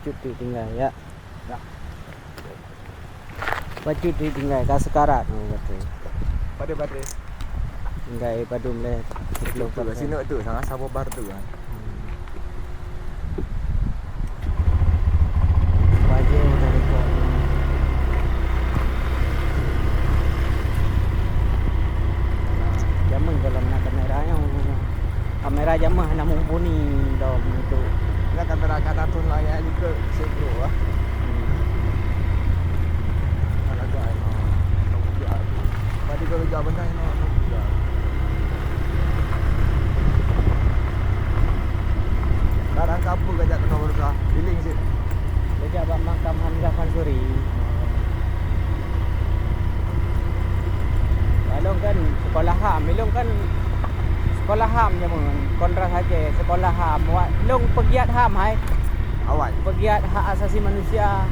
cuti tinggal ya. Ya. Baju di tinggal ka sekarat betul. Pada Tinggal padum le. tu sini tu sangat sabar bar tu kan. Baju dari kau. Jaman kalau nak kamera yang kamera jamah nak mumpuni dom itu. Enggak kamera kanan tu lah ya juga sebro ah. Kalau tu ai no. Pada kalau jauh benda no. Barang kapu gajak kena berusaha. Biling sih. Dekat bak makam Hamzah Fansuri. Balong kan sekolah HAM, belong kan sekolah HAM je mun. Kontrak saja sekolah HAM. Wak long pegiat HAM hai. Awal. Pegiat hak asasi manusia.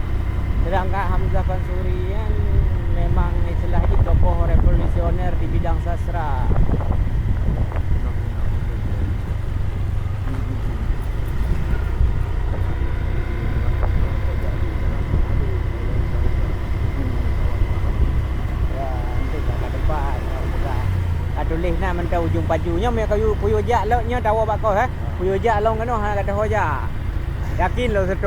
Sedangkan Hamzah Fansuri kan memang istilahnya tokoh revolusioner di bidang sastra. Tulis na man tahu ujung pajunya me kayu puyo jak lo nya tahu bakau ha puyo jak long kano ha kata hoja yakin lo 100%.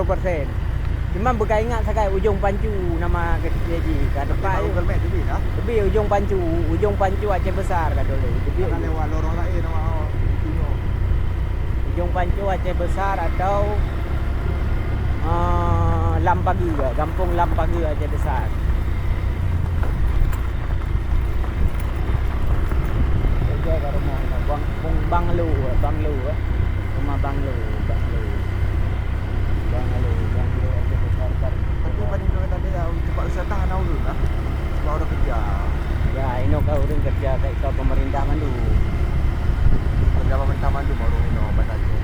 Cuma bukan ingat sakai ujung pancu nama keji kat depan Google Map tu dah. tapi ujung pancu Aceh Besar kat dulu tapi Kan lewat lorong lain nama ujung pancu Aceh Besar atau Lampagi kampung Lampagi Aceh Besar. Ke rumah Banglu rumah Banglu Aceh Besar. Tapi pada itu tadi ya tempat wisata hanau dulu lah. Sebab orang kerja. Ya, ini kau orang kerja kat kau pemerintah Mandu. Kerja pemerintah Mandu baru ini bandar je.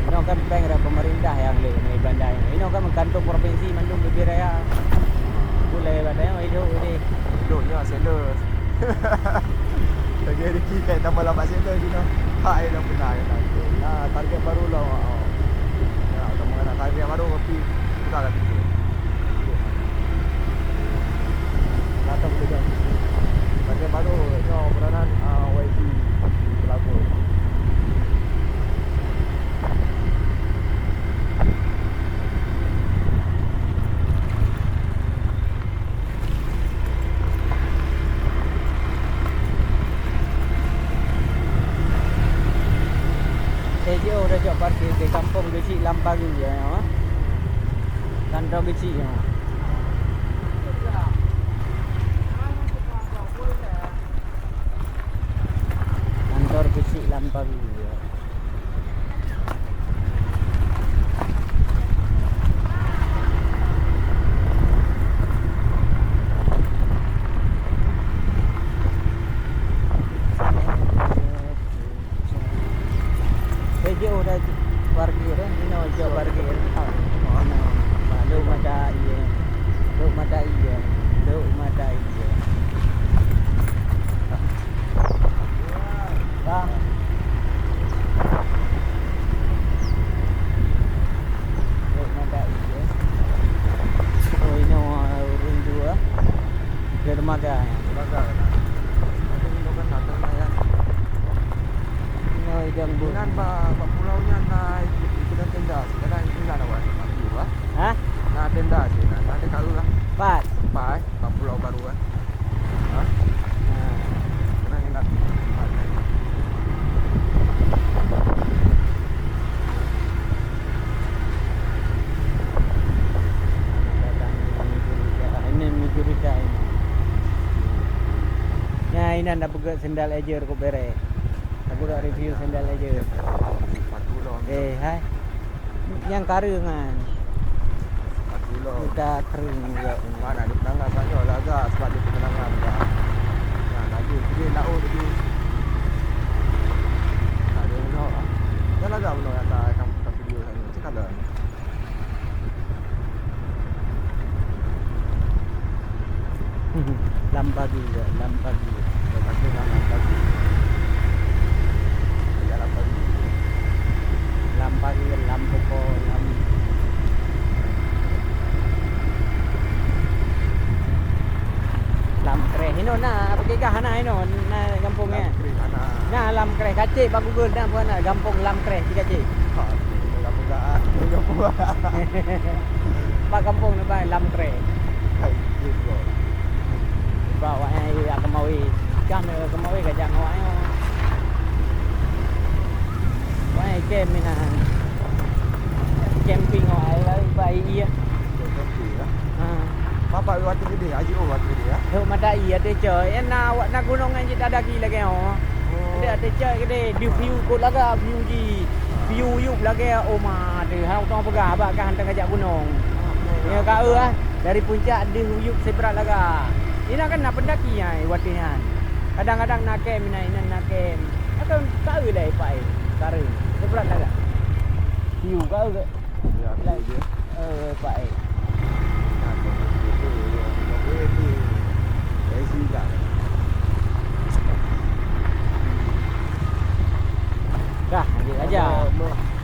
Ini kan bank dah pemerintah yang le ni bandar. Ini kan kantor provinsi Mandu Bibir Raya. Boleh bandar hidup ini. Hidupnya sales. Lagi rezeki kan tambah lambat sales sini. Hak yang benar yang nanti. Nah, target baru lah. Ya, kamu nak target baru tapi sudah lah tu. Datang juga. Target baru ni peranan YT pelaku. Saya udah jauh parkir di kampung kecil Lampagi ya. Kantor kecil ya. Kantor kecil Lampagi ya. Saya udah parkir kan, ini jauh parkir. Lalu mata iya, duk mata iya. Bang. Duk mata iya. Oh ini orang dua. Dermaga. Bagai. Nanti ini kan datang ya. Ini yang Bukan pak pulaunya naik ikutan tenda. Sekarang ini nak awak juga. Hah? Nah tenda sih. Nah ada kalau lah. Pat. Pak pulau baru kan. Hah? Nah. Sekarang enak. Ini Migurita ini. Ya ini anda buka sendal aja kau bere. Aku dah review sendal aja. Hai. Yang karungan. Udah kering juga. Mana ada penangan saja lah agak sebab dia penangan dah. Nah lagi dia nak lagi. Tak ada no. Dah lah agak belum kata kamu video sana. Cakap dah. Lampagi. Lampagi. Lampagi lampu ko no na pakai gahana no na kampungnya. Nah lam kreh kacik pak Google dah pun nak kampung lam kreh kacik. Pak kampung ni pak lam kreh. Bawa ai akamawi. Kami akamawi ka jang awak yo. Wai kem minan. Camping awak lai bai iya. Ha. Bapak waktu gede, haji waktu gede ya. Hok madai ada coy. Na awak na gunung ngan kita daki lagi oh. Ada coy gede di view kot laga view di view yuk lagi oma tu. Hang tong pegah abak kan tengah jak gunung. Ya ka dari puncak di huyuk seberat laga. Ini kan nak pendaki ai watihan. Kadang-kadang nak kem ini nak kem. Akan kau dah pai. Kare. Seberat laga. View kau ke? Ya, dia. Pai. Dah, lanjut aja.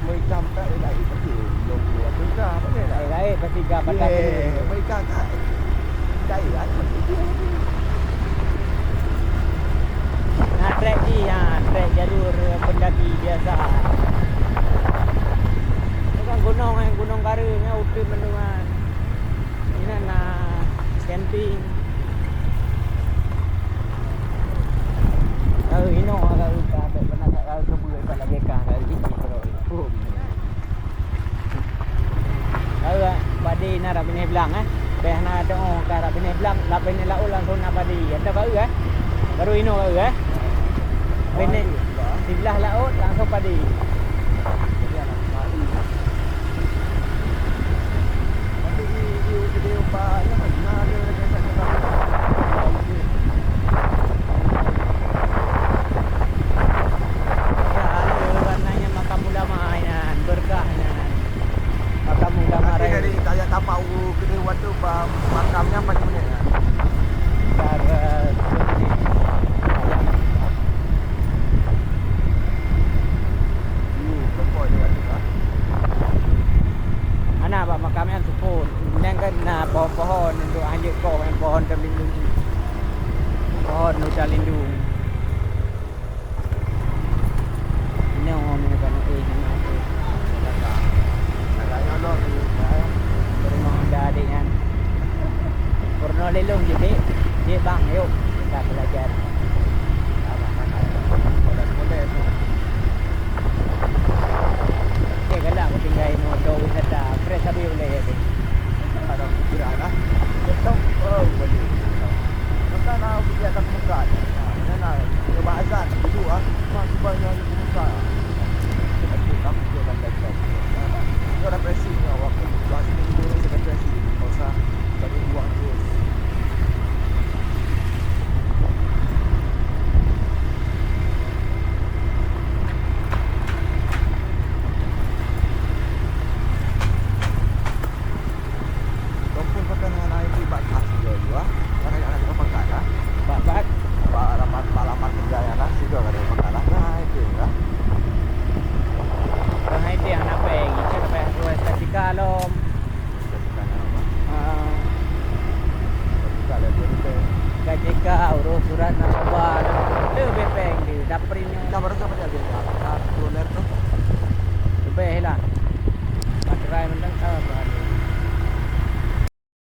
Mereka tak lagi pasti belum buat mereka apa ni? Lain pasti gak patah. Mereka tak dai kan. Nah, trek ni trek jalur pendaki biasa. Bukan gunung Kara ni udah mendungan. Ini nak camping. Kalau ini orang lupa pernah tak kalau kebuai pada bekah kali ini terus. Kalau padi nak bini belang beh nak ada orang kara bini belang, lap bini laul langsung nak padi. Ada baru baru ini baru bini sebelah laut langsung padi. Tapi dia upaya mana ada dari kayak tapau ke waktu makamnya macam ni ya. Cara anak pak makamnya supun. Yang kan pohon-pohon untuk anjek kau pohon terlindung. Pohon hutan lindung. Ini orang menekan nama tu. Agaknya lo Pernah anda adik kan. Pernah lelong je dek. Dek bang yuk kita belajar. boleh tu. Okey kalau aku tinggal no do wisata fresh habis boleh ya dek. Ada pikiran lah. Betul. Oh boleh. Maka nak pergi atas muka. Nak coba azan dulu masih banyak yang muka. Tapi kamu jangan datang. Kau dah pressing waktu last minggu ni saya pressing. Kau usah bagi buang terus. Kau pun pakai dengan air di batas juga. Karena yang ada pakai lah. Bak-bak Palaman kerjanya lah. Juga ada pakai lah. Nah itu lah. Orang itu yang nak pergi sampai ruas Kalom. KJK urus surat nasabah. Lebih peng di dapur ini. Dah